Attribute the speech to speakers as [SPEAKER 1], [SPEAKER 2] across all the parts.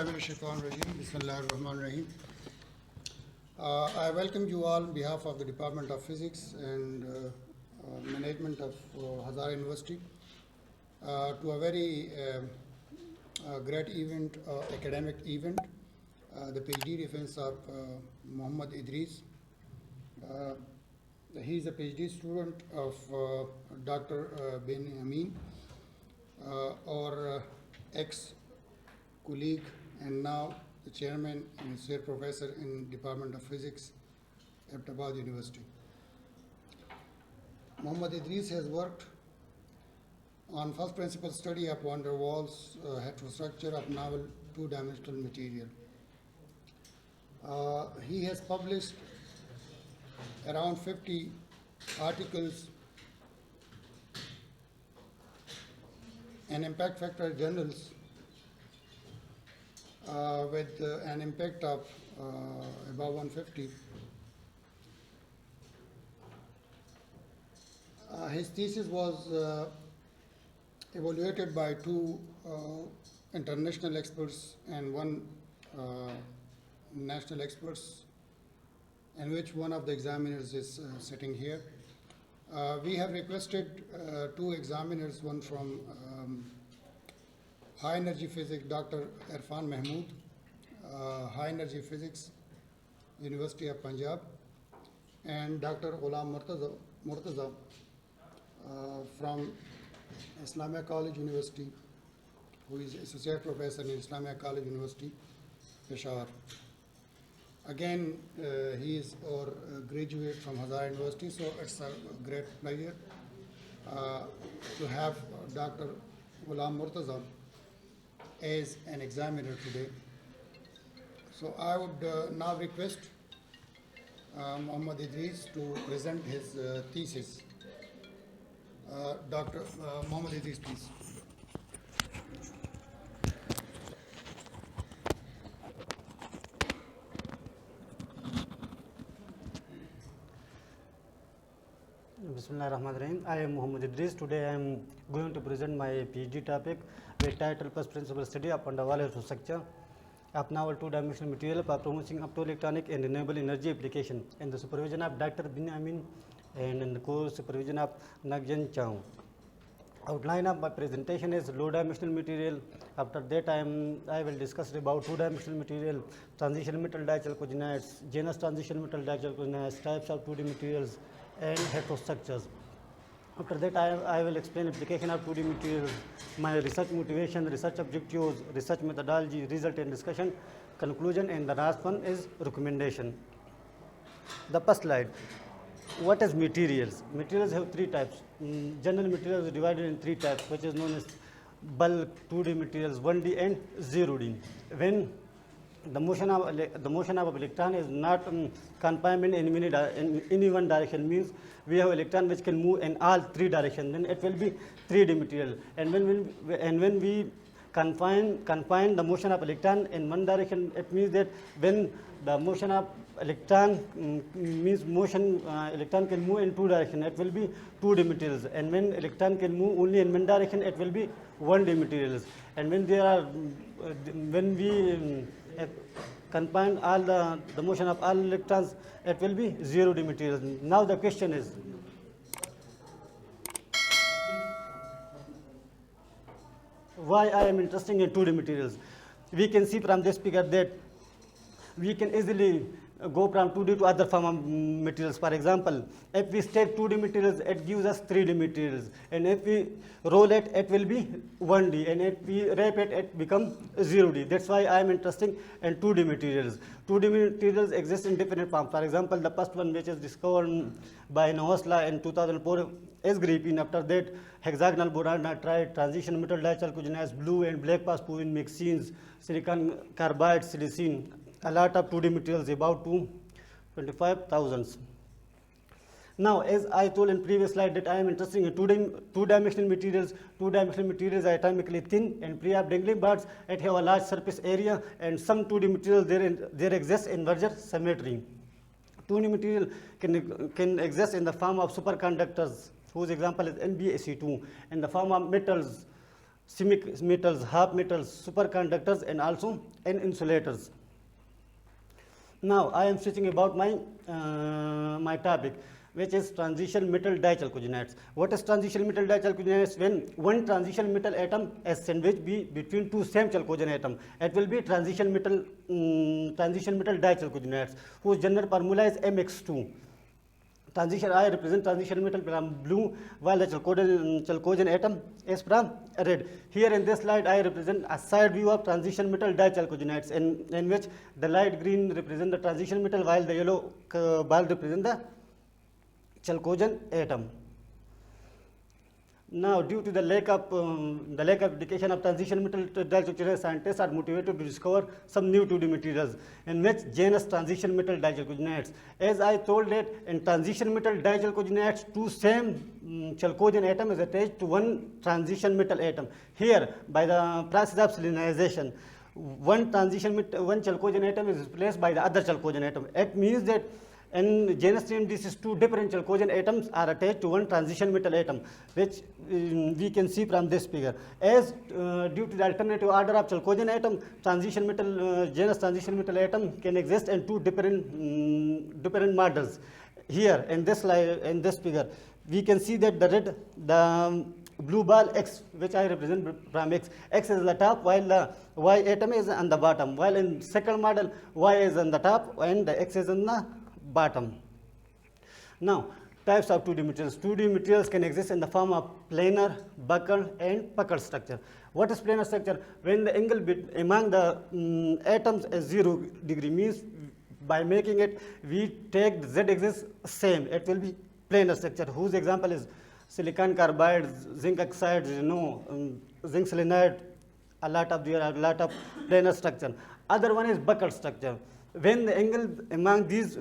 [SPEAKER 1] Bismillahirrahmanirrahim. I welcome you all on behalf of the Department of Physics and Management of Hazara University to a very great event, academic event, the PhD defense of Muhammad Idris. He is a PhD student of Dr. Ben Amin, our ex-colleague and now the chairman and chair professor in Department of Physics at Abbottabad University. Muhammad Idris has worked on first principle study of van der Waals heterostructure of novel two-dimensional material. He has published around 50 articles and impact factor journals with an impact of about 150. His thesis was evaluated by two international experts and one national experts, in which one of the examiners is sitting here. We have requested two examiners, one from High Energy Physics, Dr. Irfan Mahmood, High Energy Physics, University of Punjab, and Dr. Ghulam Murtaza from Islamia College University, who is Associate Professor in Islamia College University, Peshawar. Again, he is our graduate from Hazara University, so it's a great pleasure to have Dr. Ghulam Murtaza as an examiner today. So I would now request Muhammad Idris to present his thesis. Dr. Muhammad Idris, please.
[SPEAKER 2] Bismillahirrahmanirrahim. I am Muhammad Idris. Today I am going to present my PhD topic with title First Principle Study of van der Waals structure of novel two-dimensional material for promoting optoelectronic and renewable energy application in the supervision of Dr. Ben Amin and in the co-supervision of Nagjan Chau. Outline of my presentation is low-dimensional material. After that I will discuss about two-dimensional material, transition metal dichalcogenides, genus transition metal dichalcogenides, types of 2D materials, and heterostructures. After that I will explain application of 2D materials, my research motivation, research objectives, research methodology, result and discussion, conclusion, and the last one is recommendation. The first slide. What is materials? Materials have three types. General materials are divided in three types, which is known as bulk, 2D materials, 1D and 0D. When the motion of electron is not confined in any one direction, means we have electron which can move in all three directions, then it will be 3D material. And when we confine the motion of electron in one direction, it means that when the motion of electron electron can move in two directions, it will be 2D materials. And when electron can move only in one direction, it will be 1D materials. And when we confine all the motion of all electrons, it will be 0D materials. Now the question is, why I am interested in 2D materials? We can see from this figure that we can easily go from 2D to other form of materials. For example, if we state 2D materials, it gives us 3D materials, and if we roll it, it will be 1D, and if we wrap it, it becomes 0D. That's why I am interested in 2D materials. 2D materials exist in different forms. For example, the first one, which is discovered by Nahosla in 2004, is graphene. After that, hexagonal boron nitride, transition metal dichalcogenides, blue and black phosphine, mixines, silicon carbide, silicene. A lot of 2D materials, about 25,000. Now, as I told in previous slide that I am interested in two-dimensional materials. Two-dimensional materials are atomically thin and free of dangling parts. It have a large surface area, and some 2D materials there exists in larger symmetry. 2D material can exist in the form of superconductors, whose example is NbSe2, in the form of metals, semi-metals, half metals, superconductors, and also in insulators. Now I am switching about my my topic, which is transition metal dichalcogenates. What is transition metal dichalcogenates? When one transition metal atom is sandwiched between two same chalcogen atom, it will be transition metal dichalcogenates, whose general formula is MX2. Transition I represent transition metal from blue, while the chalcogen atom is from red. Here in this slide, I represent a side view of transition metal dichalcogenates, in which the light green represent the transition metal, while the yellow bar represent the chalcogen atom. Now, due to the lack of application of transition metal dichalcogenates, scientists are motivated to discover some new 2D materials, in which genus transition metal dichalcogenates. As I told that in transition metal dichalcogenates, two same chalcogen atom is attached to one transition metal atom. Here, by the process of selenization, one chalcogen atom is replaced by the other chalcogen atom. It means that in genus name, these two different chalcogen atoms are attached to one transition metal atom, which we can see from this figure. As due to the alternative order of chalcogen atom, genus transition metal atom can exist in two different models. Here in this figure, we can see that the blue ball X, which I represent from X is on the top, while the Y atom is on the bottom. While in second model, Y is on the top and the X is on the bottom. Now, types of 2D materials. 2D materials can exist in the form of planar, buccal, and puckered structure. What is planar structure? When the angle among the atoms is 0 degree, means by making it, we take the z-axis same. It will be planar structure, whose example is silicon carbide, zinc oxide, zinc selenide. A lot of planar structure. Other one is buccal structure. When the angle among these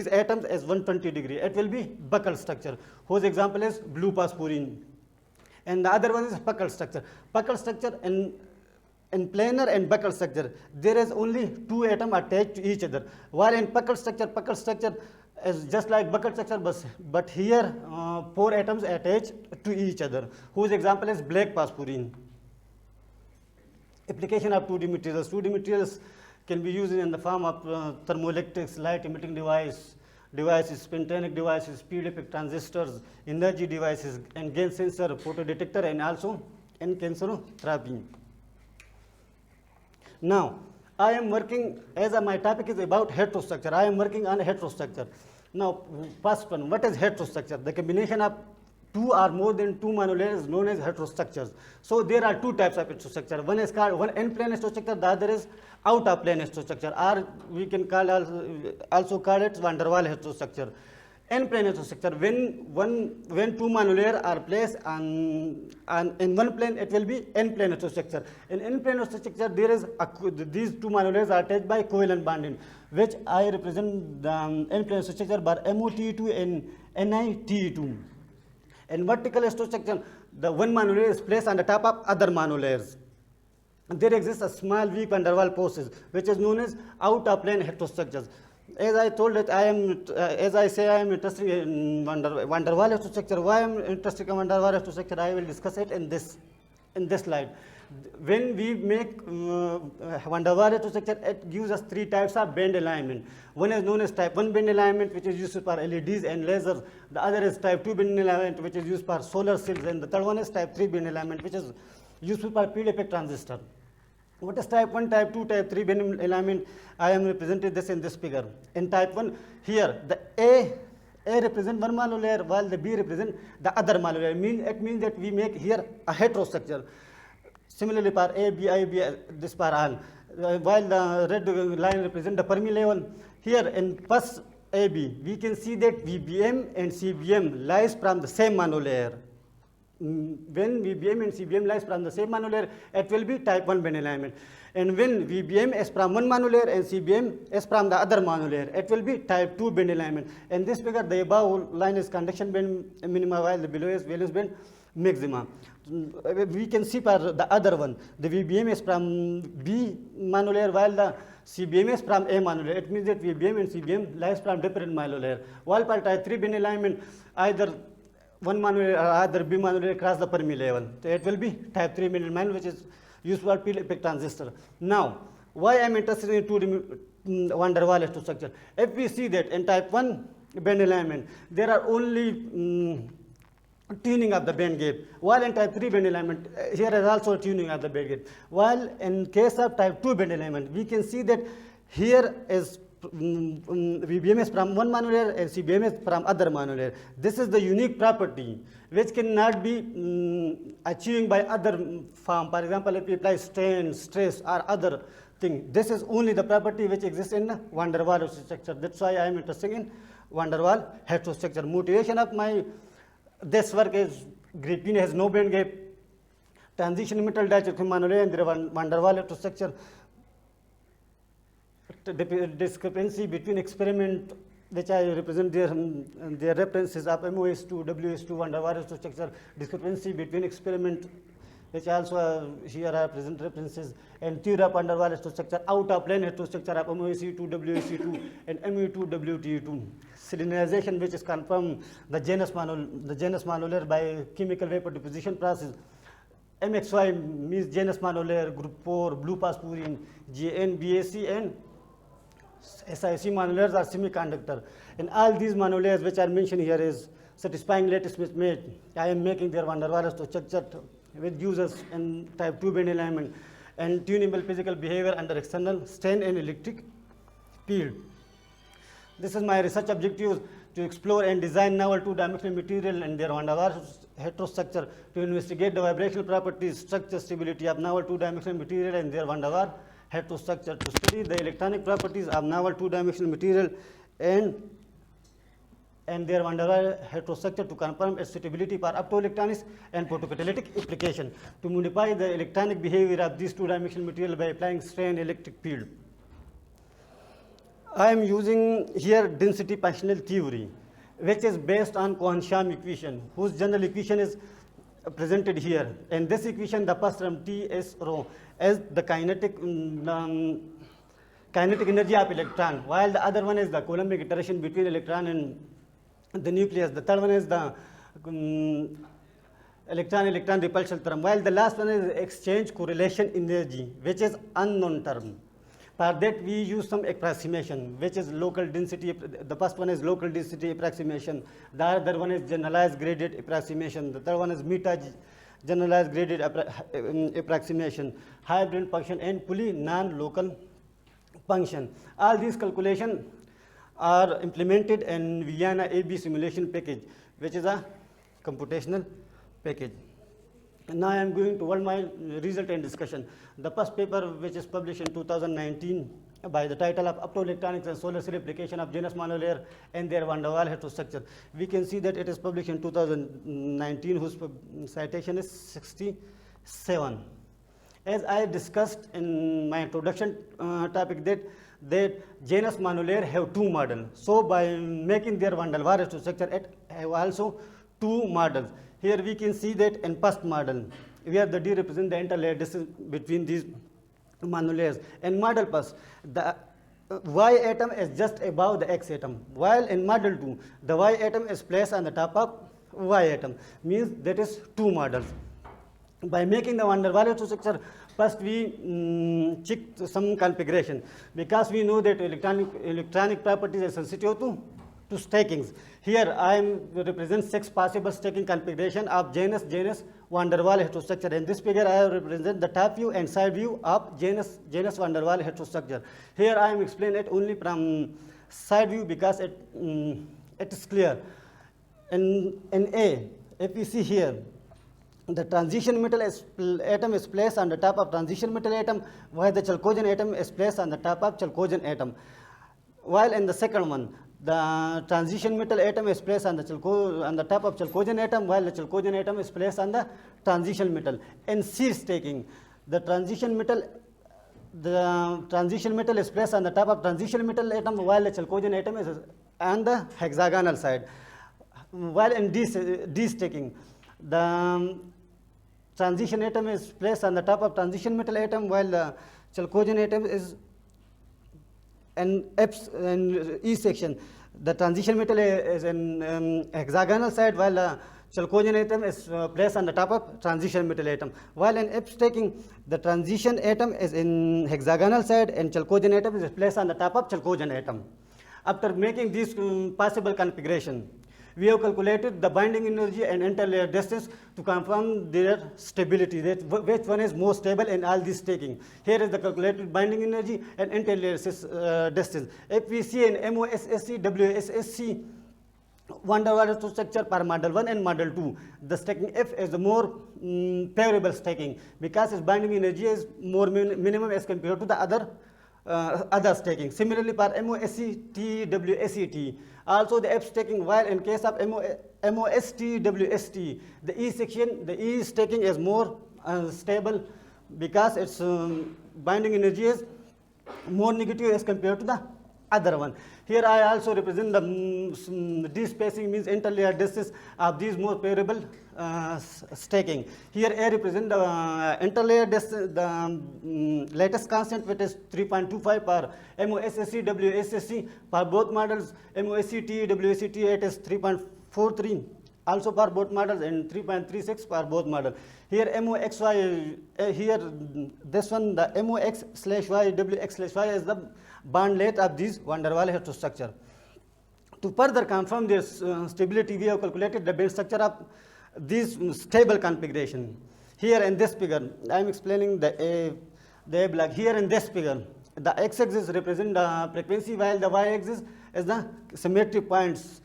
[SPEAKER 2] atoms is 120 degree, it will be buccal structure, whose example is blue phosphorine. And the other one is puckered structure. Puckered structure in planar and buccal structure, there is only two atoms attached to each other. While in puckered structure is just like buccal structure, but here 4 atoms attached to each other, whose example is black phosphorine. Application of 2D materials. 2D materials can be used in the form of thermoelectrics, light emitting devices, spintonic devices, speed effect transistors, energy devices, and gain sensor, photodetector, and also in cancer therapy. Now, I am working, as my topic is about heterostructure, I am working on heterostructure. Now, first one, what is heterostructure? The combination of two or more than two monolayers is known as heterostructures. So there are two types of heterostructure. One is called in-plane heterostructure, the other is out-of-plane heterostructure, or we can also call it van der Waals heterostructure. In-plane heterostructure, when two monolayers are placed in one plane, it will be in-plane heterostructure. In in-plane heterostructure, there is these two monolayers are attached by covalent bonding, which I represent the in-plane heterostructure by MOTE2 and NiTe2. In vertical heterostructure, the one monolayer is placed on the top of other monolayers. There exists a small weak van der Waals forces, which is known as out-of-plane heterostructures. As I told that I am interested in van der Waals heterostructure. Why I am interested in van der Waals heterostructure? I will discuss it in this slide. When we make van der Waals heterostructure, it gives us three types of band alignment. One is known as type 1 band alignment, which is used for LEDs and lasers. The other is type 2 band alignment, which is used for solar cells. And the third one is type 3 band alignment, which is useful for field effect transistor. What is type 1, type 2, type 3 band alignment? I am representing this in this figure. In type 1, here the A represent one monolayer, while the B represent the other monolayer. It means that we make here a heterostructure. Similarly, for A, B, I, B, this for all. While the red line represent the Fermi level, here in first AB, we can see that VBM and CBM lies from the same monolayer. When VBM and CBM lies from the same monolayer, it will be type 1 band alignment. And when VBM is from one monolayer and CBM is from the other monolayer, it will be type 2 band alignment. In this figure, the above line is conduction band minima, while the below is valence band maxima. We can see for the other one, the VBM is from B monolayer, while the CBM is from A monolayer. It means that VBM and CBM lies from different monolayer. While for type 3 band alignment, either one monolayer or other B monolayer cross the Fermi level. So it will be type 3 middle man, which is used for field effect transistor. Now, why I am interested in van der Waals structure? If we see that in type 1 band alignment, there are only tuning of the band gap, while in type 3 band alignment, here is also tuning of the band gap. While in case of type 2 band alignment, we can see that here is VBMS from one monolayer and CBMS from other monolayer. This is the unique property which cannot be achieved by other form. For example, if we apply strain, stress or other thing, this is only the property which exists in van der Waals structure. That's why I am interested in van der Waals heterostructure. Motivation of this work is graphene has no band gap, transition metal dichromatic monolayer and there van der Waals heterostructure. The discrepancy between experiment which I represent their references of MOS2, WS2, van der Waals structure, discrepancy between experiment which also here are present references, and theory of van der Waals structure, out of plane heterostructure of MOSE2, WSE2 and MU2, WTE2. Selenization which is confirmed the genus monolayer by chemical vapor deposition process. MXY means genus monolayer, group 4, blue phosphorin, JN, BAC and SiC monolayers are semiconductor. And all these monolayers which are mentioned here is satisfying lattice mismatch. I am making their van der Waals structure with users in type 2 band alignment and tunable physical behavior under external strain and electric field. This is my research objectives: to explore and design novel two-dimensional material and their van der Waals heterostructure, to investigate the vibrational properties, structure, stability of novel two-dimensional material and their van der Waals heterostructure, to study the electronic properties of novel two-dimensional material and their van der Waals heterostructure, to confirm its suitability for optoelectronics and photocatalytic application, to modify the electronic behavior of these two-dimensional material by applying strain electric field. I am using here density functional theory, which is based on Cohen-Sham equation, whose general equation is presented here. And this equation, the first term T S rho as the kinetic energy of electron, while the other one is the Coulombic interaction between electron and the nucleus. The third one is the electron-electron repulsion term, while the last one is exchange correlation energy, which is unknown term. For that we use some approximation, which is local density. The first one is local density approximation. The other one is generalized gradient approximation. The third one is meta generalized gradient approximation, hybrid function and fully non-local function. All these calculations are implemented in Vienna AB simulation package, which is a computational package. And now I am going toward my result and discussion. The first paper, which is published in 2019 by the title of Optoelectronics and Solar Cell Application of Genus Monolayer and their van der Waals heterostructure. We can see that it is published in 2019, whose citation is 67. As I discussed in my introduction topic, that genus monolayer have two models. So by making their van der Waals heterostructure, it have also two models. Here we can see that in first model, where the D represents the interlayer distance between these monolayers. In model first, the Y atom is just above the X atom, while in model 2, the Y atom is placed on the top of Y atom, means that is two models. By making the van der Waals heterostructure, first we check some configuration, because we know that electronic properties are sensitive to stakings. Here I represent 6 possible staking configuration of genus van der Waals heterostructure. In this figure I represent the top view and side view of genus van der Waals heterostructure. Here I am explaining it only from side view because it is clear. In A, if we see here, the transition metal atom is placed on the top of transition metal atom, while the chalcogen atom is placed on the top of chalcogen atom. While in the second one, the transition metal atom is placed on the top of chalcogen atom, while the chalcogen atom is placed on the transition metal. In C staking, the transition metal is placed on the top of transition metal atom, while the chalcogen atom is on the hexagonal side. While in D staking, the transition atom is placed on the top of transition metal atom, while the chalcogen atom is in E section. The transition metal is in hexagonal side, while the chalcogen atom is placed on the top of transition metal atom. While in F stacking, the transition atom is in hexagonal side and chalcogen atom is placed on the top of chalcogen atom. After making this possible configuration, we have calculated the binding energy and interlayer distance to confirm their stability, which one is more stable in all this stacking. Here is the calculated binding energy and interlayer distance. If we see in MOSSC, WSSC, van der Waals structure per model 1 and model 2, the stacking F is the more favorable stacking because its binding energy is more minimum as compared to the other stacking. Similarly, for MOSC, TWSET, also the F stacking, while in case of MOST, WST, the E section, the E stacking is more stable because its binding energy is more negative as compared to the other one. Here I also represent the D spacing, means interlayer distance of these more favorable stacking. Here I represent the interlayer distance, the latest constant, which is 3.25 per MOSSC, WSSC. For both models, MOSCT, WSCT, it is 3.43. Also for both models, and 3.36 for both models. Here MOXY, here this one, the MOX/Y, WX/Y is the bond length of this van der Waals heterostructure. To further confirm this stability, we have calculated the band structure of this stable configuration. Here in this figure, I am explaining the A block. Here in this figure, the x-axis represents the frequency, while the y-axis is the symmetry points,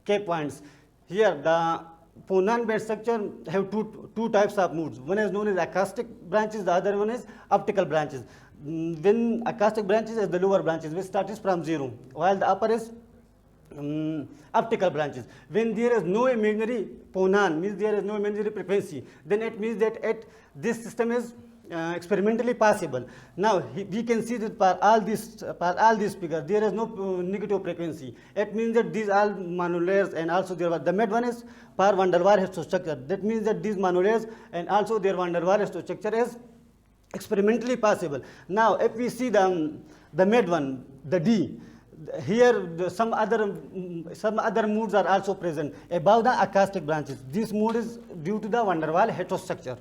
[SPEAKER 2] K points. Here the Ponan band structure have two types of moods. One is known as acoustic branches, the other one is optical branches. When acoustic branches is the lower branches, which starts from 0, while the upper is optical branches. When there is no imaginary Ponan, means there is no imaginary frequency, then it means that this system is experimentally possible. Now we can see that for all these figures, there is no negative frequency. It means that these all monolayers, and also the mid one is for van der Waals structure. That means that these monolayers and also their van der Waals structure is experimentally possible. Now if we see the mid one, the D, here some other moods are also present above the acoustic branches. This mood is due to the van der Waals heterostructure.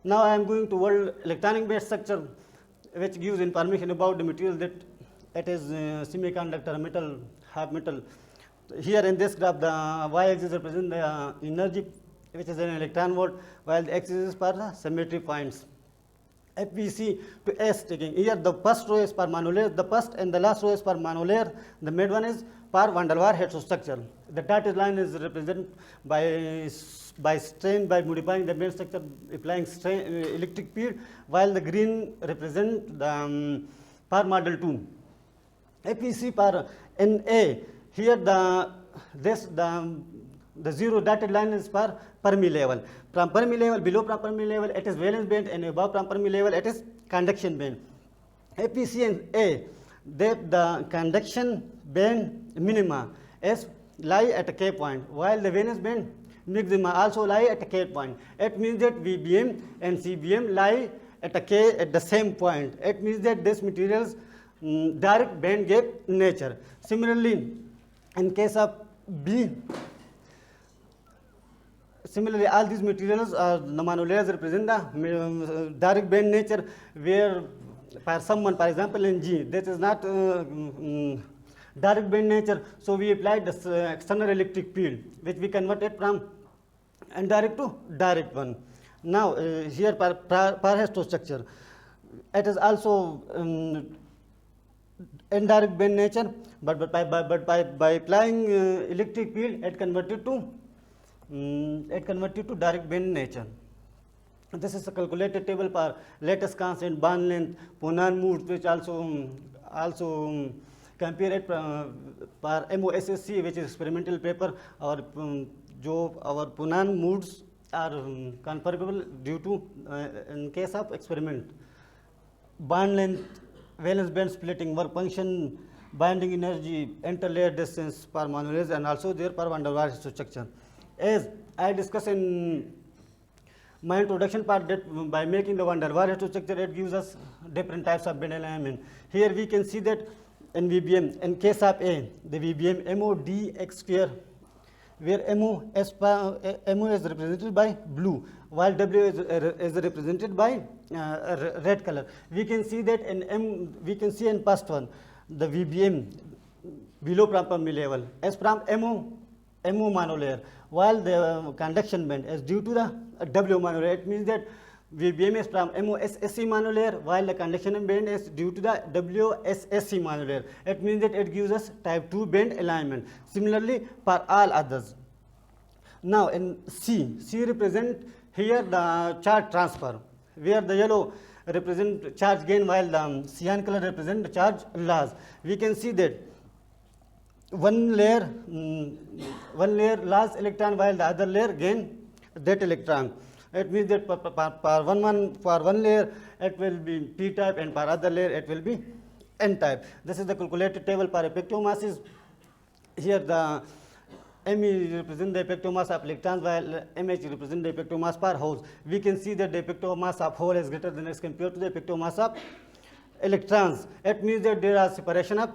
[SPEAKER 2] Now I am going to world electronic band structure, which gives information about the material, that it is semiconductor, metal, half metal. Here in this graph, the y-axis represents the energy, which is in electron volt, while the x-axis is for the symmetry points. If we see to S taking, here the first row is per monolayer, the first and the last row is per monolayer, the mid one is per van der Waals heterostructure. The dotted line is represented by strain, by modifying the band structure, applying strain, electric field, while the green represent the per model 2. If we see per NA, here the zero dotted line is for Fermi level. From Fermi level, below from Fermi level, it is valence band, and above from Fermi level, it is conduction band. If we see in A, that the conduction band minima lie at a K point, while the valence band maxima also lie at a K point. It means that VBM and CBM lie at a K at the same point. It means that this material's direct band gap nature. Similarly, in case of B, similarly, all these materials are the monolayers represent the direct band nature, where for someone, for example, in G, this is not direct band nature, so we applied the external electric field, which we converted from indirect to direct one. Now, here per heterostructure, it is also indirect band nature, but by applying electric field, it converted to direct band nature. This is a calculated table for latest constant, bond length, Ponan moods, which also compare it for MOSSC, which is experimental paper. Our Ponan moods are comparable due to in case of experiment. Bond length, valence band splitting, work function, binding energy, interlayer distance per monolayers, and also their per van der Waals structure. As I discussed in my introduction part, that by making the van der Waals structure, it gives us different types of band alignment. Here we can see that in VBM, in case of A, the VBM MODX square, where MO is represented by blue, while W is represented by red color. We can see that in we can see in first one, the VBM below Prandtl level as from MO monolayer, while the conduction band is due to the W monolayer. It means that VBM is from MOSSC monolayer, while the conduction band is due to the WSSC monolayer. It means that it gives us type 2 band alignment. Similarly, for all others. Now, in C represent here the charge transfer, where the yellow represent charge gain, while the cyan color represent the charge loss. We can see that one layer loss electron, while the other layer gain that electron. It means that for one layer it will be p type, and for other layer it will be n type. This is the calculated table for effective masses. Here the Me represent the effective mass of electrons, while Mh represent the effective mass per holes. We can see that the effective mass of hole is greater than as compared to the effective mass of electrons. It means that there are separation of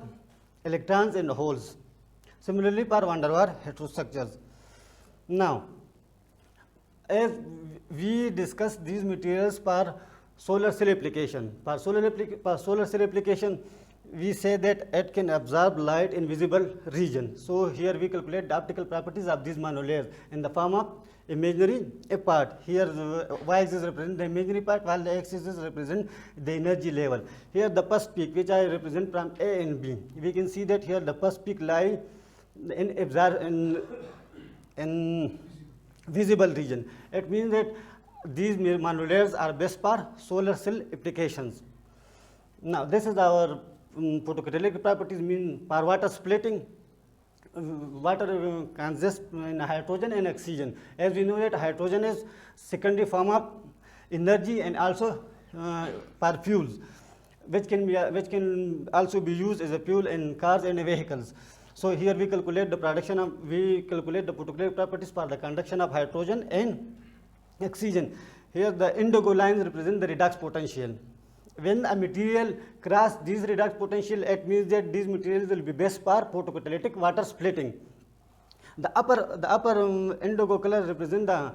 [SPEAKER 2] electrons in holes. Similarly, for van der Waals heterostructures. Now, as we discuss these materials for solar cell application, for solar cell application, we say that it can absorb light in visible region. So here we calculate the optical properties of these monolayers in the form of imaginary part. Here the y-axis represent the imaginary part, while the x-axis represent the energy level. Here the first peak, which I represent from A and B, we can see that here the first peak lie in visible region. It means that these monolayers are best for solar cell applications. Now, this is our photocatalytic properties. Mean for water splitting, water consists in hydrogen and oxygen. As we know that hydrogen is secondary form of energy and also for fuels, which can also be used as a fuel in cars and vehicles. So here we calculate the photocatalytic properties for the conduction of hydrogen and oxygen. Here the indigo lines represent the redox potential. When a material crosses these redox potential, it means that these materials will be best for photocatalytic water splitting. The upper indigo color represent the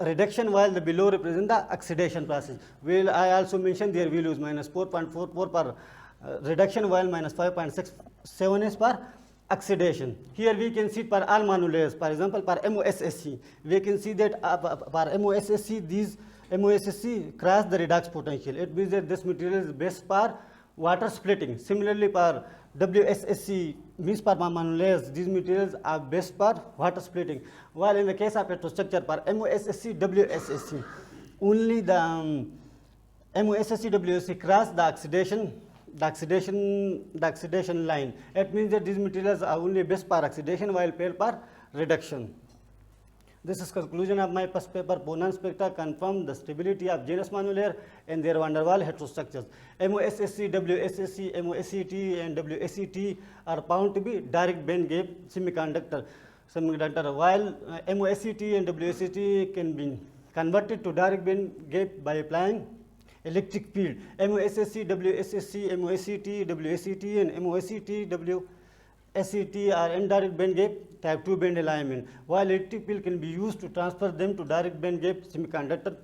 [SPEAKER 2] reduction, while the below represent the oxidation process. Well, I also mentioned their values: minus 4.44 per reduction, while minus 5.67 is for oxidation. Here we can see for all monolayers. For example, for MOSSC, we can see that for MOSSC, these MOSSC cross the redox potential. It means that this material is best for water splitting. Similarly, for WSSC, means for monolayers, these materials are best for water splitting. While in the case of heterostructure, for MOSSC, WSSC, only the MOSSC, WSSC cross the oxidation line. It means that these materials are only best for oxidation, while fail for reduction. This is conclusion of my first paper. Bonan spectra confirm the stability of genus monolayer and their van der Waals heterostructures. MOSSC, WSSC, MOSCT and WSCT are found to be direct band gap semiconductor, while MOSCT and WSCT can be converted to direct band gap by applying electric field. MOSSC, WSSC, MOSCT, WSCT and MOSCT, WSCT are indirect band gap type 2 band alignment, while electric field can be used to transfer them to direct band gap semiconductor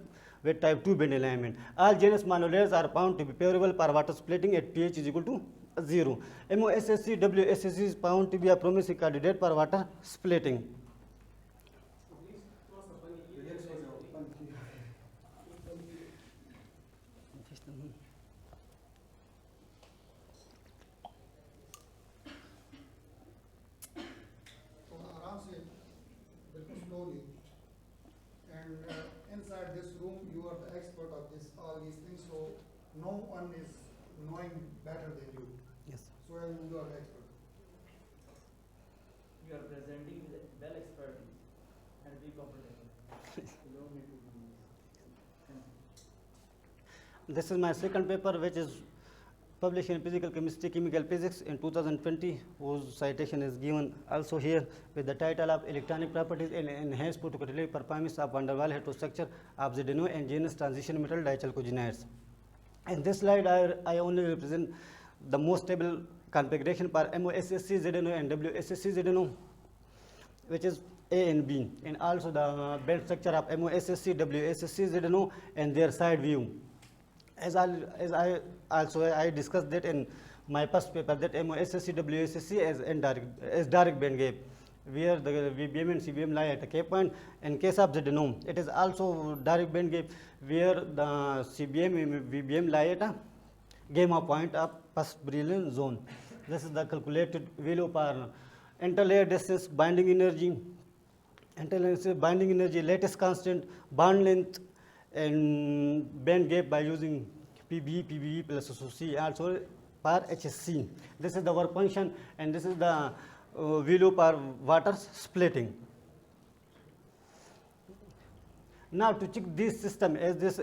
[SPEAKER 2] with type 2 band alignment. All genus monolayers are found to be favorable for water splitting at pH is equal to 0. MOSSC, WSSC is found to be a promising candidate for water splitting.
[SPEAKER 1] Slowly, and inside this room you are the expert of all these things, so no one is knowing better than you.
[SPEAKER 2] Yes.
[SPEAKER 1] So you are the expert.
[SPEAKER 3] You are presenting with well expertise and be comfortable. You don't need to do this.
[SPEAKER 2] This is my second paper, which is published in Physical Chemistry, Chemical Physics in 2020, whose citation is given also here with the title of Electronic Properties and Enhanced Photocatalytic Performance of van der Waals heterostructure of ZNO and genus transition metal dichalcogenides. In this slide, I only represent the most stable configuration for MOSSC ZNO and WSSC ZNO. which is A and B, and also the band structure of MOSSC, WSSC, ZNO, and their side view. As I discussed that in my first paper, that MOSSC, WSSC as direct band gap, where the VBM and CBM lie at a K point. In case of ZNO, it is also direct band gap, where the CBM and VBM lie at a gamma point of first brilliant zone. This is the calculated value per interlayer distance, binding energy, lattice constant, bond length, and band gap by using PBE plus SOC, also per HSC. This is the work function, and this is the value per water splitting. Now to check this system, as this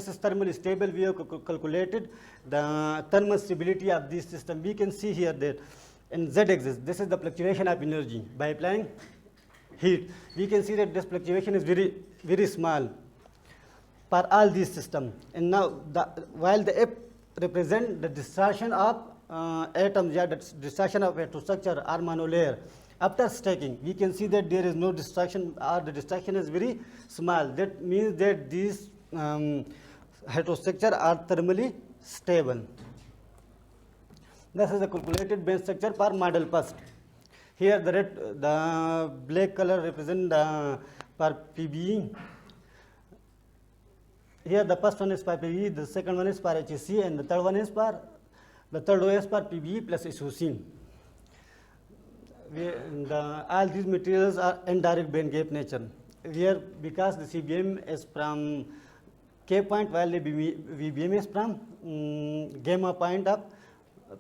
[SPEAKER 2] is thermally stable, we have calculated the thermal stability of this system. We can see here that in z-axis, this is the fluctuation of energy by applying heat. We can see that this fluctuation is very small for all these systems. And now, while the F represent the distortion of atoms, the distortion of heterostructure or monolayer, after stacking, we can see that there is no distortion, or the distortion is very small. That means that these heterostructure are thermally stable. This is the calculated band structure for model first. Here the black color represent the for PBE. Here the first one is for PBE, the second one is for HSC, and the third one is for PBE plus SOC. All these materials are indirect band gap nature. Here, because the CBM is from K point, while the VBM is from gamma point of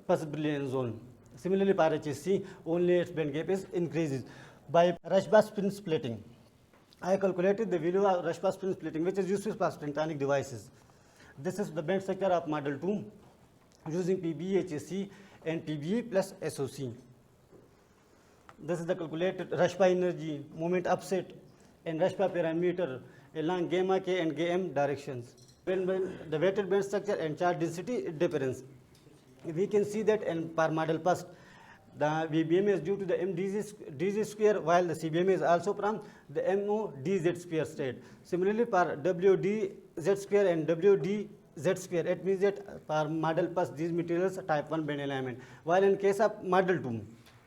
[SPEAKER 2] first brilliant zone. Similarly, for HSC, only its band gap is increases by Rashba spin splitting. I calculated the value of Rashba spin splitting, which is useful for spintronic devices. This is the band structure of model 2 using PBE, HSC, and PBE plus SOC. This is the calculated Rashba energy, moment offset, and Rashba parameter along gamma K and Gm directions. When the weighted band structure and charge density difference, we can see that in per model first, the VBM is due to the MdZ square, while the CBM is also from the MOdZ square state. Similarly, for WdZ square and WdZ square, it means that for model first, these materials are type 1 band alignment. While in case of model 2,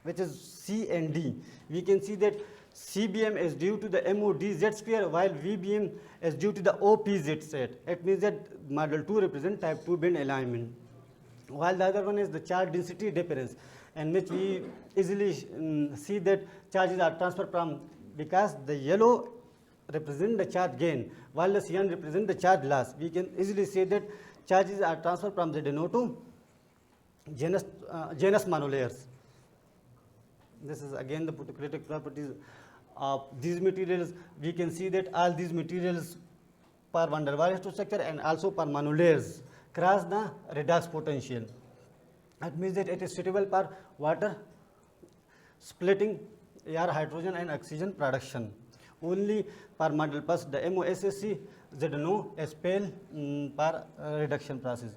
[SPEAKER 2] which is C and D, we can see that CBM is due to the MOdZ square, while VBM is due to the OPZ state. It means that model 2 represents type 2 band alignment. While the other one is the charge density difference, in which we easily see that charges are transferred from, because the yellow represent the charge gain, while the cyan represent the charge loss. We can easily say that charges are transferred from the ZNO to genus monolayers. This is again the photochromatic properties of these materials. We can see that all these materials per van der Waals structure and also per monolayers cross the redox potential. That means that it is suitable for water splitting, air, hydrogen, and oxygen production. Only per model first, the MOSSC, ZNO, SPL per reduction process.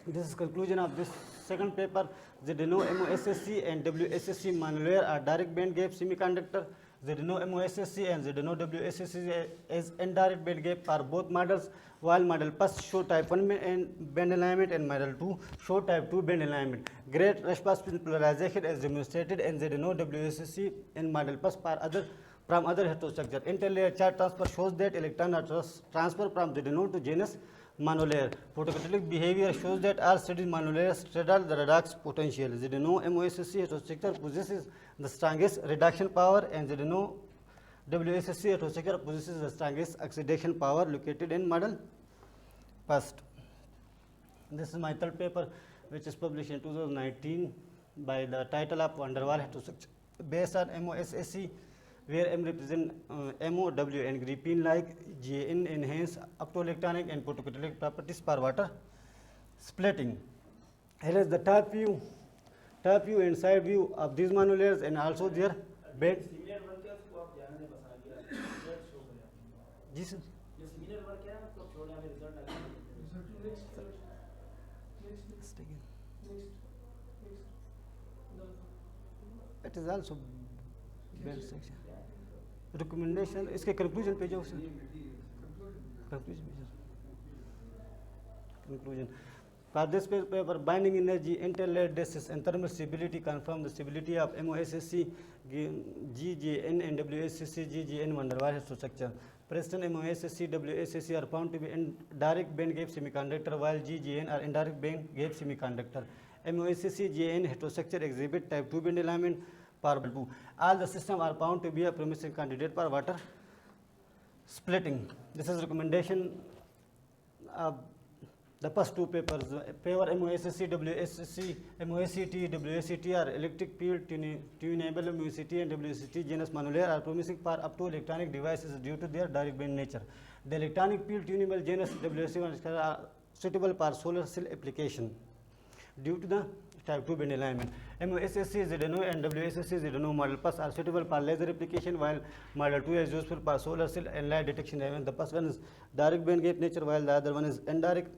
[SPEAKER 2] This is conclusion of this second paper. ZNO, MOSSC, and WSSC monolayer are direct band gap semiconductor. ZNO, MOSSC, and ZNO, WSSC is indirect band gap for both models, while model first show type 1 band alignment and model 2 show type 2 band alignment. Great Rashba spin polarization is demonstrated in ZNO, WSSC in model first from other heterostructure. Interlayer charge transfer shows that electrons are transferred from ZNO to genus monolayer. Photocatalytic behavior shows that all studied monolayers straddle the redox potential. ZNO MOSSC heterostructure possesses the strongest reduction power, and ZNO WSSC heterostructure possesses the strongest oxidation power located in model first. This is my third paper, which is published in 2019 by the title of van der Waals heterostructure based on MOSSC, where M represent MOW and graphene like GN enhance optoelectronic and photocatalytic properties for water splitting. Here is the top view and side view of these monolayers and also their bed.
[SPEAKER 3] Similar work है उसको आप ध्यान से बता दिया result show करें
[SPEAKER 2] जी sir,
[SPEAKER 3] जो similar work है उसको छोड़ यहाँ पे रिजल्ट आ गया
[SPEAKER 2] it is also Bell section. Recommendation, इसके conclusion पे जाओ सर. Conclusion पे जाओ. Conclusion. For this paper, binding energy, interlaid discs, and thermal stability confirm the stability of MOSSC, GGN, and WSCC, GGN van der Waals structure. Preston MOSSC, WSCC are found to be in direct band gap semiconductor, while GGN are indirect band gap semiconductor. MOSSC, GGN heterostructure exhibit type 2 band alignment, power 2. All the systems are found to be a promising candidate for water splitting. This is recommendation of the first two papers. Paper MOSSC, WSCC, MOSCT, WSCT are electric field tunable. MOSCT and WSCT genus Monolayer are promising for optoelectronic devices due to their direct band nature. The electronic field tunable genus WSCT are suitable for solar cell application due to the type 2 band alignment. MOSSC ZNO and WSSC ZNO model plus are suitable for laser application, while model 2 is useful for solar cell and light detection. The first one is direct band gap nature, while the other one is indirect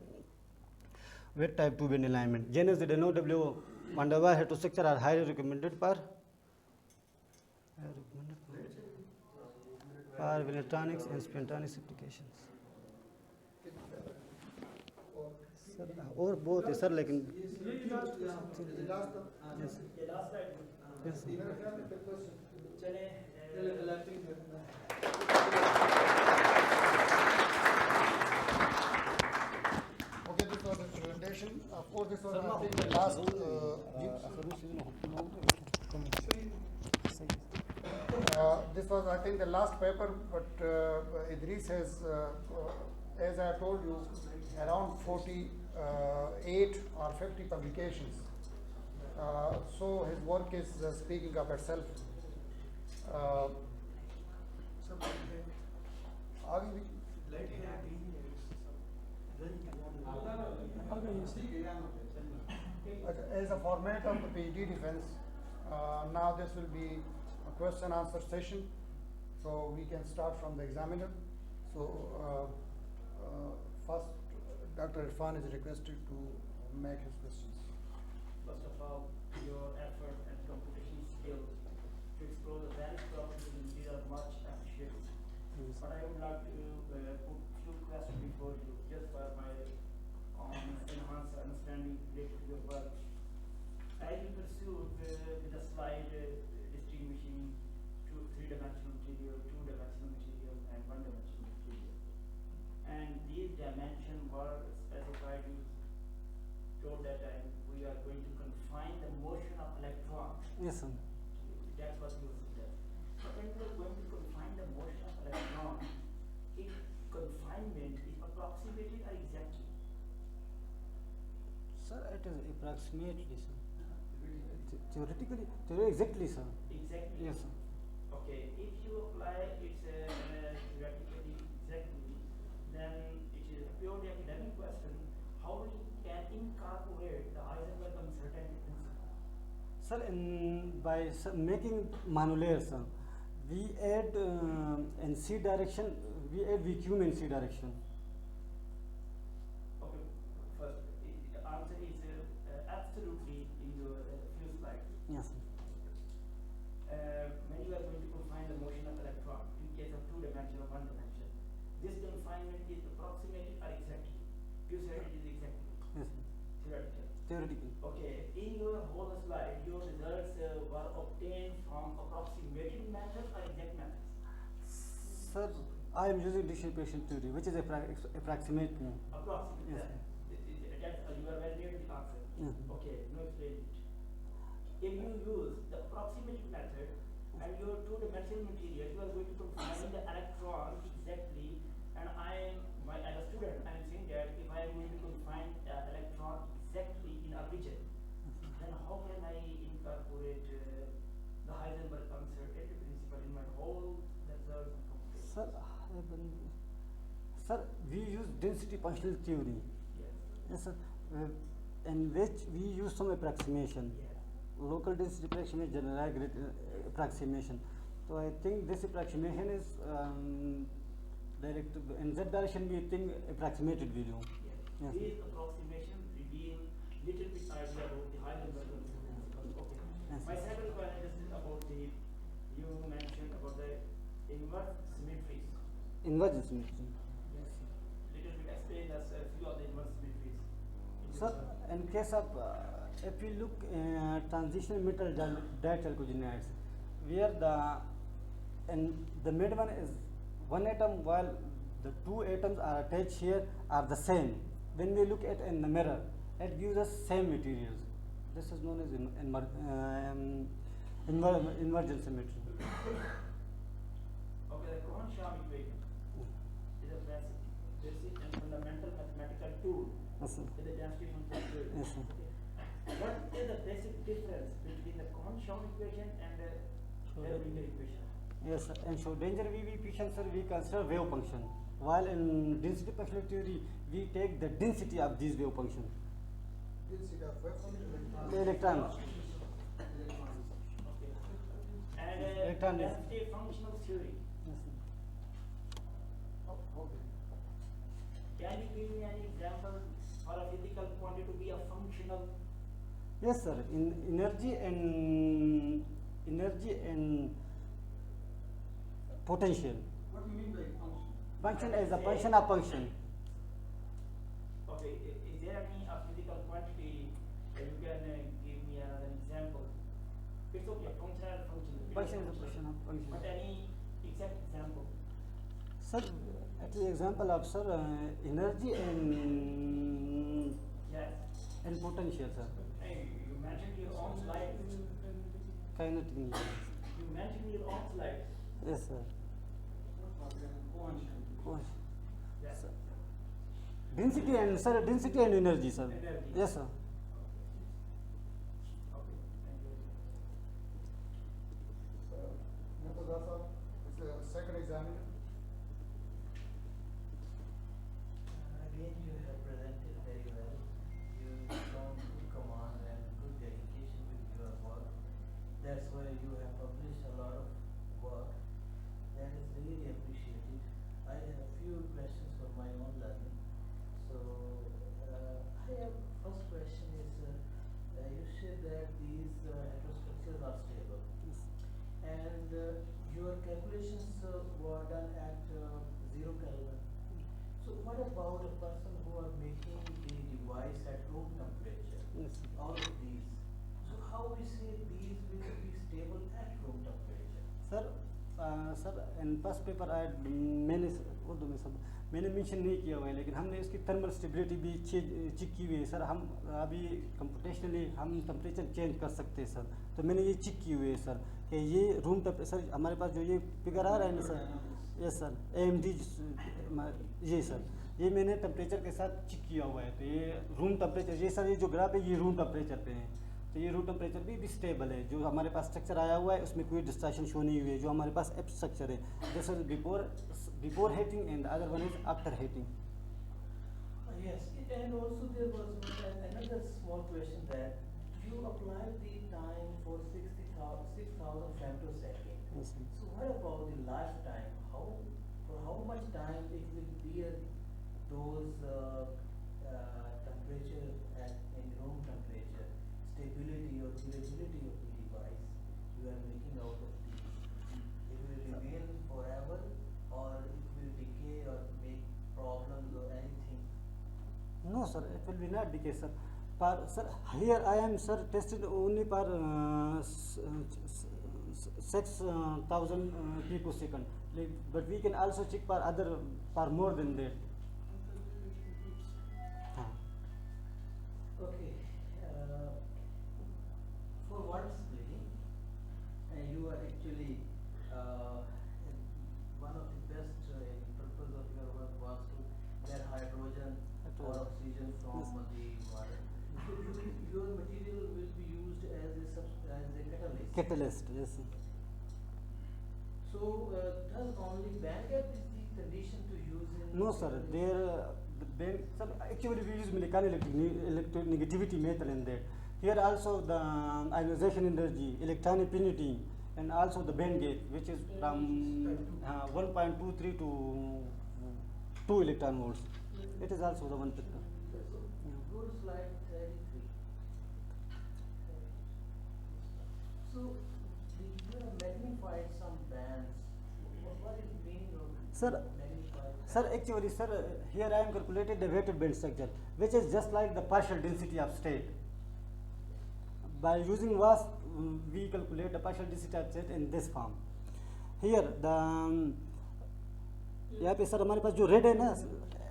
[SPEAKER 2] with type 2 band alignment. Genus ZNO W van der Waals heterostructure are highly recommended for electronics and spintronics applications. और बहुत है sir, लेकिन
[SPEAKER 3] ये last time
[SPEAKER 2] yes, sir.
[SPEAKER 3] चले
[SPEAKER 1] Okay, this was the presentation. Of course, this was I think the last. This was I think the last paper, but Idris has, as I told you, around 48 or 50 publications. So his work is speaking of itself. आगे भी as a format of the PhD defense, now this will be a question answer session, so we can start from the examiner. So first, Dr. Irfan is requested to make his questions.
[SPEAKER 3] First of all, your effort and computation skills to explore the various problems are much appreciated. But I would like to put few questions before you, just for my enhanced understanding related to your work. As you pursue with the slide distinguishing three-dimensional material, two-dimensional material, and one-dimensional material, and these dimensions were specified, you told that we are going to confine the motion of electrons.
[SPEAKER 2] Yes, sir.
[SPEAKER 3] That's what you said. But when you are going to confine the motion of electron, if confinement is approximated or exactly?
[SPEAKER 2] Sir, it is approximately, sir. Theoretically, exactly, sir.
[SPEAKER 3] Exactly.
[SPEAKER 2] Yes, sir.
[SPEAKER 3] Okay, if you apply it theoretically exactly, then it is a purely academic question. How we can incorporate the Heisenberg uncertainty principle?
[SPEAKER 2] Sir, by making Monolayer, sir, we add in C direction, we add vacuum in C direction.
[SPEAKER 3] Okay, first, the answer is absolutely in your few slides.
[SPEAKER 2] Yes, sir.
[SPEAKER 3] When you are going to confine the motion of electron in case of two dimension or one dimension, this confinement is approximated or exactly? You said it is exactly.
[SPEAKER 2] Yes, sir.
[SPEAKER 3] Theoretical.
[SPEAKER 2] Theoretically.
[SPEAKER 3] Okay, in your whole slide, your results were obtained from approximated methods or exact methods?
[SPEAKER 2] Sir, I am using distribution theory, which is approximate.
[SPEAKER 3] Approximate.
[SPEAKER 2] Yes, sir.
[SPEAKER 3] That's you are well near the answer.
[SPEAKER 2] Yes.
[SPEAKER 3] Okay, no explain it. If you use the approximate method and your two-dimensional material, you are going to confine the electron exactly. And as a student, I am saying that if I am going to confine the electron exactly in a region, then how can I incorporate the Heisenberg uncertainty principle in my whole results and computation?
[SPEAKER 2] Sir, we use density functional theory.
[SPEAKER 3] Yes.
[SPEAKER 2] Yes, sir. In which we use some approximation.
[SPEAKER 3] Yes.
[SPEAKER 2] Local density approximation, generalized approximation. So I think this approximation is direct. In that direction, we think approximated value.
[SPEAKER 3] Yes.
[SPEAKER 2] Yes.
[SPEAKER 3] These approximations reveal little bit idea about the Heisenberg principle. Okay.
[SPEAKER 2] Yes.
[SPEAKER 3] My second question is about the you mentioned
[SPEAKER 2] inversion symmetry.
[SPEAKER 3] Little bit explain us a few of the inverse symmetries.
[SPEAKER 2] Sir, in case of if we look transition metal dichalcogenides, where the mid one is one atom, while the two atoms are attached here are the same. When we look at in the mirror, it gives us same materials. This is known as inversion symmetry.
[SPEAKER 3] Okay, the Cohen-Sham equation is a basic and fundamental mathematical tool
[SPEAKER 2] Yes, sir.
[SPEAKER 3] in the density function theory.
[SPEAKER 2] Yes, sir.
[SPEAKER 3] What is the basic difference between the Cohen-Sham equation and the Schrodinger equation?
[SPEAKER 2] Yes, sir. And Schrodinger VV equation, sir, we consider wave function. While in density functional theory, we take the density of these wave function.
[SPEAKER 1] Density of wave function,
[SPEAKER 2] The electrons.
[SPEAKER 3] Okay. And
[SPEAKER 2] Electron is-
[SPEAKER 3] density functional theory.
[SPEAKER 2] Yes, sir.
[SPEAKER 1] Okay.
[SPEAKER 3] Can you give me any example for a physical quantity to be a functional?
[SPEAKER 2] Yes, sir. In energy and potential.
[SPEAKER 1] What do you mean by function?
[SPEAKER 2] Function is a function of function.
[SPEAKER 3] Okay, is there any physical quantity that you can give me as an example? It's okay, functional function.
[SPEAKER 2] Function is a function of function.
[SPEAKER 3] But any exact example?
[SPEAKER 2] Sir, at the example of sir, energy
[SPEAKER 3] Yes.
[SPEAKER 2] and potential, sir.
[SPEAKER 3] Hey, you mentioned your own slide.
[SPEAKER 2] Kinetic energy.
[SPEAKER 3] You mentioned your own slide.
[SPEAKER 2] Yes, sir. Cohen.
[SPEAKER 3] Yes.
[SPEAKER 2] Sir. Density and sir, density and energy, sir.
[SPEAKER 3] Energy.
[SPEAKER 2] Yes, sir.
[SPEAKER 3] Okay, thank you.
[SPEAKER 1] Murtaza sir, it's a second examiner.
[SPEAKER 4] Again, you have presented very well. You shown good command and good dedication with your work. That's why you have published a lot of work. That is really appreciated. I have a few questions for my own learning. So, I have first question is, you said that these heterostructures are stable, and your calculations were done at 0 Kelvin. So what about a person who are making the device at room temperature?
[SPEAKER 2] Yes.
[SPEAKER 4] All of these. So how we say these will be stable at room temperature?
[SPEAKER 2] Sir sir in first paper I मैंने उर्दू में सब मैंने mention नहीं किया हुआ है, लेकिन हमने इसकी थर्मल स्टेबिलिटी भी चेक की हुई है सर. हम अभी कंप्यूटेशनली हम टेम्परेचर चेंज कर सकते हैं सर. तो मैंने ये चेक की हुई है सर कि ये रूम टेम्परेचर हमारे पास जो ये फिगर आ रहा है ना सर. यस सर, AMD ये सर, ये मैंने टेम्परेचर के साथ चेक किया हुआ है. तो ये रूम टेम्परेचर, ये सर ये जो ग्राफ है ये रूम टेम्परेचर पे है. तो ये रूम टेम्परेचर भी स्टेबल है. जो हमारे पास स्ट्रक्चर आया हुआ है उसमें कोई डिस्ट्रैक्शन शो नहीं हुई है. जो हमारे पास एफ स्ट्रक्चर है, this is before heating and other one is after heating.
[SPEAKER 4] Yes, and also there was another small question that you applied the time for 6,000 femtosecond.
[SPEAKER 2] Yes, sir.
[SPEAKER 4] So what about the lifetime? For how much time it will bear those temperature in room temperature, stability or durability of the device you are making out of these? It will remain forever, or it will decay or make problems or anything?
[SPEAKER 2] No sir, it will be not decay sir. Per sir, here I am sir tested only per 6,000 picosecond. But we can also check per other per more than that.
[SPEAKER 4] Okay, for water splitting, you are actually one of the best purpose of your work was to get hydrogen or oxygen from
[SPEAKER 2] Yes.
[SPEAKER 4] the water. So your material will be used as a catalyst.
[SPEAKER 2] Catalyst, yes sir.
[SPEAKER 4] So does only band gap is the condition to use in?
[SPEAKER 2] No sir, there sir, actually we use electronegativity method in that. Here also the ionization energy, electron affinity, and also the band gap, which is from 1.23 to 2 electron volts. It is also the one factor.
[SPEAKER 4] Go to slide 33. So you have magnified some bands. What is the meaning of
[SPEAKER 2] Sir,
[SPEAKER 4] magnifying?
[SPEAKER 2] Sir, actually, sir, here I am calculated the weighted band structure, which is just like the partial density of state. By using WASP, we calculate the partial density of state in this form. Here, the यहाँ पे sir हमारे पास जो red है ना,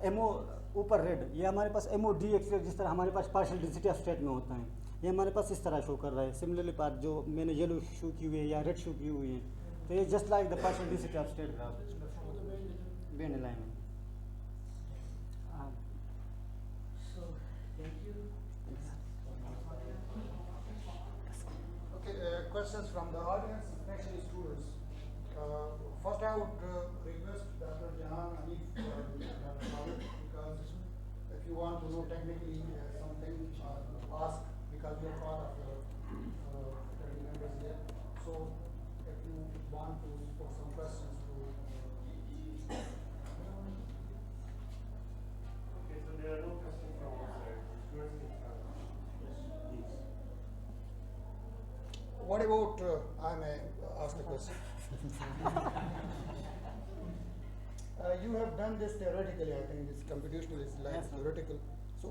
[SPEAKER 2] ammo ऊपर red, ये हमारे पास ammo D expect जिस तरह हमारे पास पार्शियल डेंसिटी ऑफ स्टेट में होता है, ये हमारे पास इस तरह शो कर रहा है. सिमिलरली पार्ट जो मैंने येलो शो की हुई है या रेड शो की हुई है, तो ये just like the partial density of state graph band alignment.
[SPEAKER 4] So, thank you.
[SPEAKER 1] Okay, questions from the audience, especially students. First, I would request Dr. Jahan Hanif because if you want to know technically something, ask because you are part of your faculty members here. So, if you want to put some questions to.
[SPEAKER 3] Okay, so there are no questions from our side. Students can start. Yes,
[SPEAKER 1] What about, I may ask the question. You have done this theoretically, I think this computational is like
[SPEAKER 2] Yes, sir.
[SPEAKER 1] theoretical. So,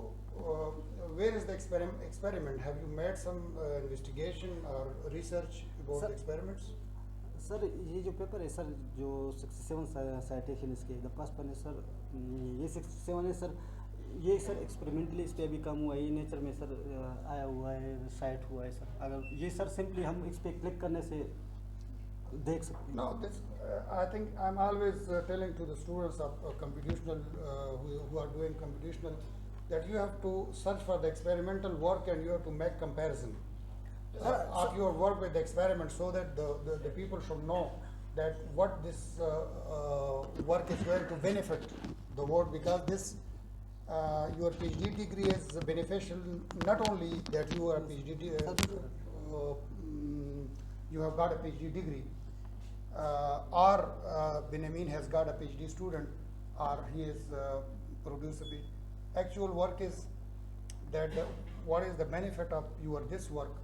[SPEAKER 1] where is the experiment? Have you made some investigation or research about
[SPEAKER 2] Sir,
[SPEAKER 1] the experiments?
[SPEAKER 2] Sir ये जो paper है sir, जो 67 citation इसके, the first one है sir, ये 67 है sir, ये sir experimentally इस पे अभी काम हुआ है, ये नेचर में सर आया हुआ है, साइट हुआ है सर. अगर ये सर सिंपली हम इस पे क्लिक करने से देख सकते हैं.
[SPEAKER 1] No, this, I think I'm always telling to the students of computational, who are doing computational, that you have to search for the experimental work and you have to make comparison of your work with the experiment so that the people should know that what this work is going to benefit the world, because this your PhD degree is beneficial not only that you are PhD you have got a PhD degree, or Benjamin has got a PhD student, or he is produced a PhD. Actual work is that what is the benefit of your this work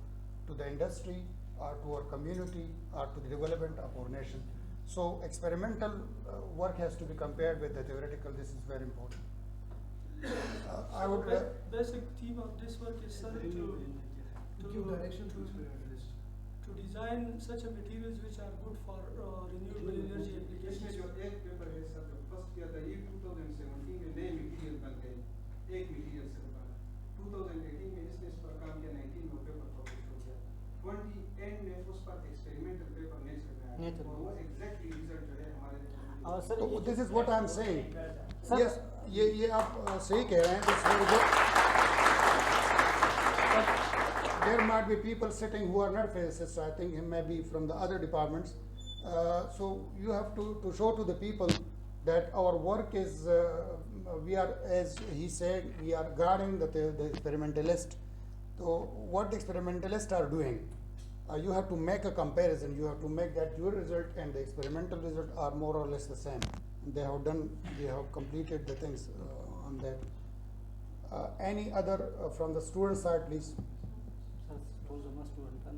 [SPEAKER 1] to the industry or to our community or to the development of our nation. So experimental work has to be compared with the theoretical. This is very important. I would.
[SPEAKER 5] Basic theme of this work is sir to design such a materials which are good for renewable energy
[SPEAKER 6] इसमें
[SPEAKER 5] applications.
[SPEAKER 6] जो एक paper है sir जो first किया था ये 2017 में नए मटेरियल बन गए, एक मटेरियल से बना. 2018 में इसने इस पर काम किया, 19 में पेपर पब्लिश हो गया. 2010 में उस पर एक्सपेरिमेंटल पेपर नेचर में आया
[SPEAKER 2] Nature
[SPEAKER 6] और वो एग्जैक्टली रिजल्ट जो है हमारे
[SPEAKER 2] और sir
[SPEAKER 1] So this is what I am saying.
[SPEAKER 2] Sir-
[SPEAKER 1] Yes, ये आप सही कह रहे हैं. This very good. But there might be people sitting who are not physicists. I think he may be from the other departments. So you have to show to the people that our work is, we are, as he said, we are guarding the experimentalist. So what the experimentalists are doing, you have to make a comparison. You have to make that your result and the experimental result are more or less the same. They have completed the things on that. Any other from the student side, please?
[SPEAKER 2] Sir रोज हम student का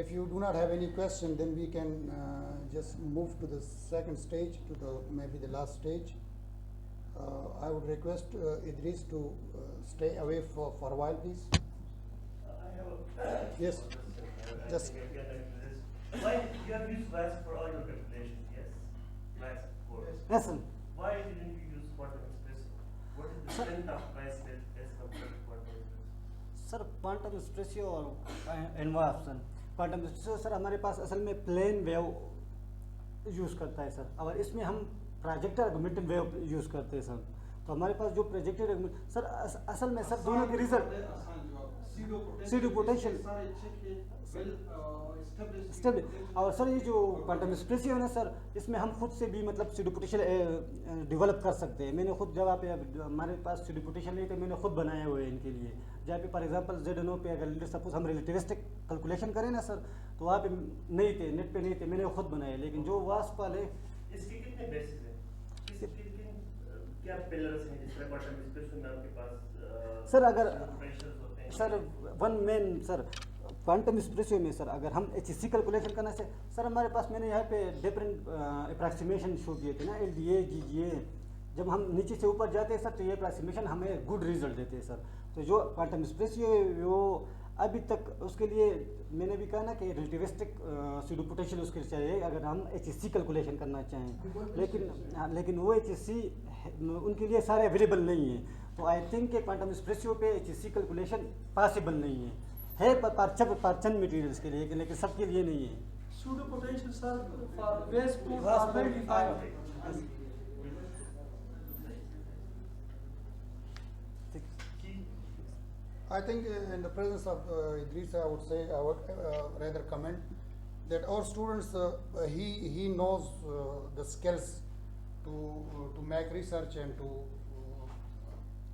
[SPEAKER 1] If you do not have any question, then we can just move to the second stage, to the maybe the last stage. I would request Idris to stay away for a while, please.
[SPEAKER 3] I have a
[SPEAKER 1] Yes, just
[SPEAKER 3] why you have used WASP for all your calculations? Yes, WASP course.
[SPEAKER 2] Yes, sir.
[SPEAKER 3] Why didn't you use quantum espresso? What is the strength of WASP as compared to quantum espresso?
[SPEAKER 2] Sir quantum espresso और एनवाफ sir, quantum espresso sir हमारे पास असल में plane wave use करता है sir, और इसमें हम प्रोजेक्टेड एगमेंटेड वेव यूज़ करते हैं सर. तो हमारे पास जो प्रोजेक्टेड सर असल में सर दोनों के रिजल्ट सीडो पोटेंशियल स्टेबल. और सर ये जो क्वांटम स्ट्रेसियो है ना सर, इसमें हम खुद से भी मतलब सीडो पोटेंशियल डेवलप कर सकते हैं. मैंने खुद जब हमारे पास सीडो पोटेंशियल नहीं थे, मैंने खुद बनाए हुए हैं इनके लिए. जहाँ पे फॉर एग्जांपल ZNO पे अगर सपोज हम रिलेटिविस्टिक कैलकुलेशन करें ना सर, तो वहाँ पे नहीं थे, नेट पे नहीं थे, मैंने खुद बनाए. लेकिन जो वास्प वाले
[SPEAKER 3] इसके कितने बेसिस हैं? क्या पिलर्स हैं जिस तरह क्वांटम स्पेस में आपके पास
[SPEAKER 2] सर अगर
[SPEAKER 3] potentials होते हैं?
[SPEAKER 2] Sir one main sir quantum espresso में सर अगर हम HC कैलकुलेशन करना से सर हमारे पास मैंने यहाँ पे डिफरेंट अप्रॉक्सीमेशन शो किए थे ना LDA GGA, जब हम नीचे से ऊपर जाते हैं सर तो ये अप्रॉक्सीमेशन हमें गुड रिजल्ट देते हैं सर। तो जो क्वांटम स्पेसियो वो अभी तक उसके लिए मैंने भी कहा ना कि रिलेटिविस्टिक सूडो पोटेंशियल उसके लिए चाहिए अगर हम HC कैलकुलेशन करना चाहें, लेकिन वो HC उनके लिए सारे अवेलेबल नहीं है। तो आई थिंक कि क्वांटम स्पेसियो पे HC कैलकुलेशन पॉसिबल नहीं है पर चंद मटेरियल्स के लिए, लेकिन सबके लिए नहीं है।
[SPEAKER 5] Pseudo potentials are for waste pools are well defined.
[SPEAKER 1] I think in the presence of Idris, I would say, I would rather comment that our students, he knows the skills to make research and to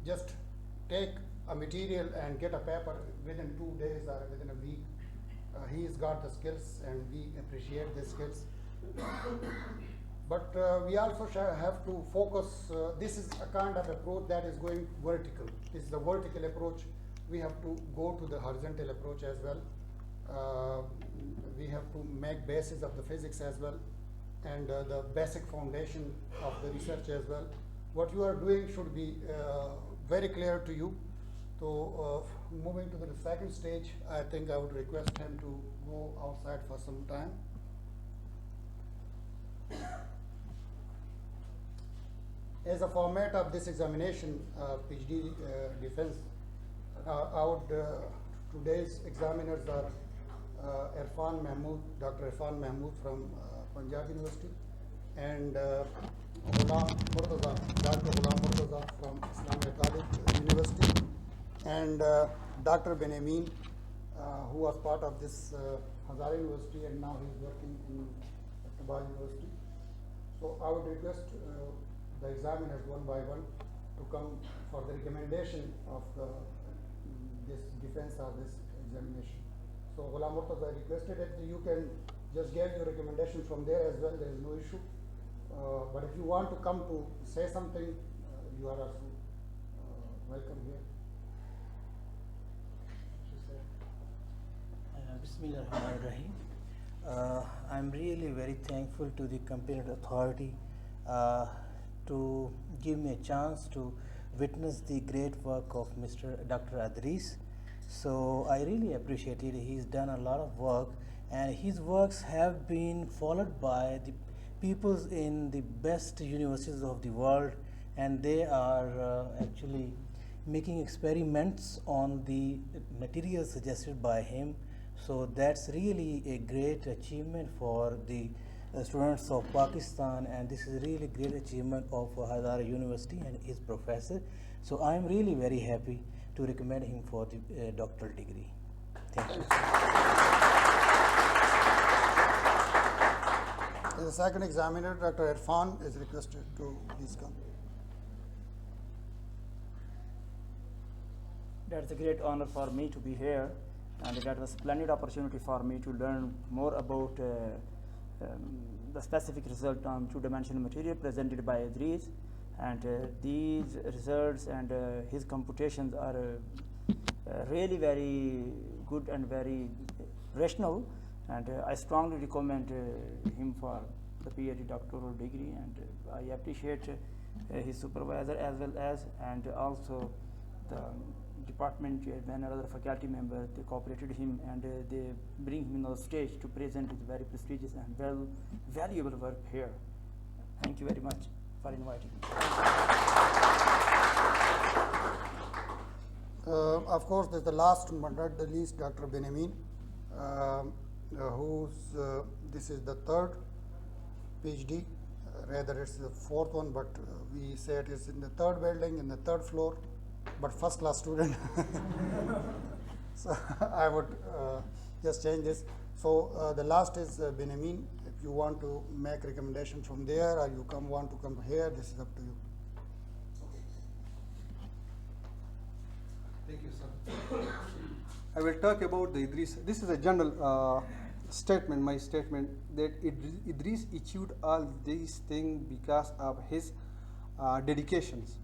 [SPEAKER 1] just take a material and get a paper within 2 days or within a week. He's got the skills and we appreciate the skills. But we also have to focus, this is a kind of approach that is going vertical. This is the vertical approach. We have to go to the horizontal approach as well. We have to make basis of the physics as well and the basic foundation of the research as well. What you are doing should be very clear to you. So moving to the second stage, I think I would request him to go outside for some time. As a format of this examination, PhD defense, today's examiners are Irfan Mahmood, Dr. Irfan Mahmood from Punjab University, and Ghulam Murtaza, Dr. Ghulam Murtaza from Islamia College University, and Dr. Benamin, who was part of this Hazara University and now he is working in Tabaj University. So I would request the examiners one by one to come for the recommendation of this defense or this examination. So Ghulam Murtaza, I requested that you can just give your recommendation from there as well, there is no issue. But if you want to come to say something, you are also welcome here.
[SPEAKER 4] Bismillah ar-Rahman ar-Rahim. I'm really very thankful to the competent authority to give me a chance to witness the great work of Dr. Idris. So I really appreciate it. He's done a lot of work and his works have been followed by the peoples in the best universities of the world, and they are actually making experiments on the material suggested by him. So that's really a great achievement for the students of Pakistan, and this is really great achievement of Hazara University and his professor. So I am really very happy to recommend him for the doctoral degree. Thank you.
[SPEAKER 1] The second examiner, Dr. Irfan, is requested to please come.
[SPEAKER 3] That's a great honor for me to be here, and that was a splendid opportunity for me to learn more about the specific result on two-dimensional material presented by Idris. And these results and his computations are really very good and very rational, and I strongly recommend him for the PhD doctoral degree, and I appreciate his supervisor as well as, and also the department chairman and other faculty members. They cooperated him and they bring him on the stage to present his very prestigious and valuable work here. Thank you very much for inviting me.
[SPEAKER 1] Of course, there's the last but not the least, Dr. Benamin, this is the third PhD, rather it's the fourth one, but we say it is in the third building, in the third floor, but first class student. So I would just change this. So the last is Benamin. If you want to make recommendation from there or you want to come here, this is up to you.
[SPEAKER 6] Thank you, sir. I will talk about the Idris. This is a general statement, my statement, that Idris achieved all these things because of his dedications.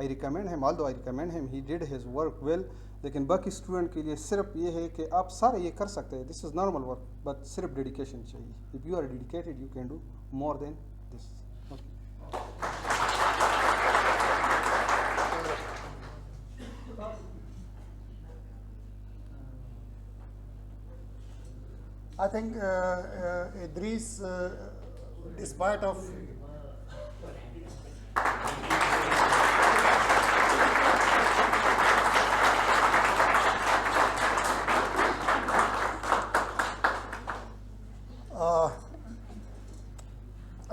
[SPEAKER 6] I recommend him, although I recommend him, he did his work well. लेकिन बाकी student के लिए सिर्फ ये है कि आप सारे ये कर सकते हैं, this is normal work, but सिर्फ डेडिकेशन चाहिए. If you are dedicated you can do more than this.
[SPEAKER 1] I think Idris, despite of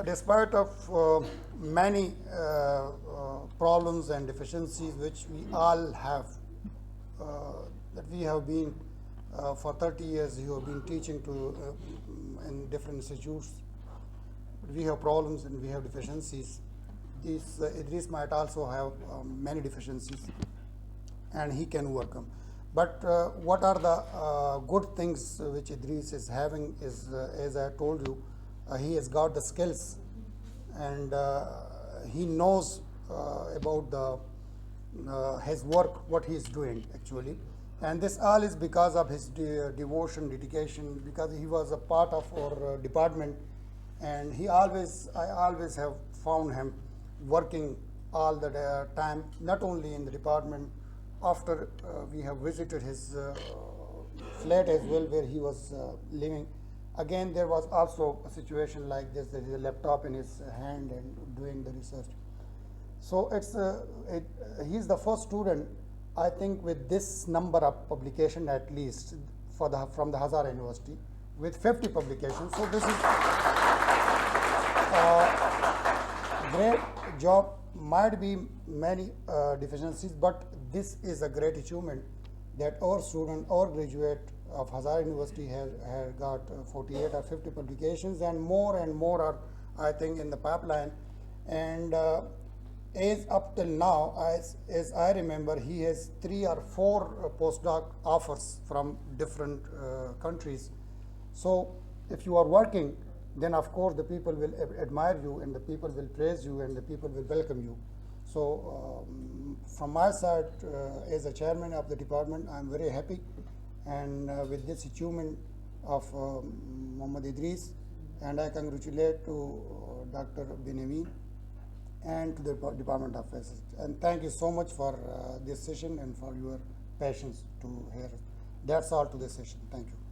[SPEAKER 1] despite of many problems and deficiencies which we all have, that we have been for 30 years, you have been teaching to in different institutes. We have problems and we have deficiencies. These Idris might also have many deficiencies, and he can overcome. But what are the good things which Idris is having is, as I told you, he has got the skills, and he knows about the his work, what he is doing actually. And this all is because of his devotion, dedication, because he was a part of our department, and I always have found him working all the time, not only in the department. After we have visited his flat as well, where he was living, again there was also a situation like this, there is a laptop in his hand and doing the research. So he's the first student, I think, with this number of publication at least from the Hazara University, with 50 publications. So this is a great job. Might be many deficiencies, but this is a great achievement that our student, our graduate of Hazara University has got 48 or 50 publications, and more are, I think, in the pipeline. And as up till now, as I remember, he has 3 or 4 postdoc offers from different countries. So if you are working, then of course the people will admire you, and the people will praise you, and the people will welcome you. So from my side, as a chairman of the department, I am very happy, and with this achievement of Muhammad Idris, and I congratulate to Dr. Benamin and to the Department of Physics. And thank you so much for this session and for your patience to hear. That's all to this session. Thank you.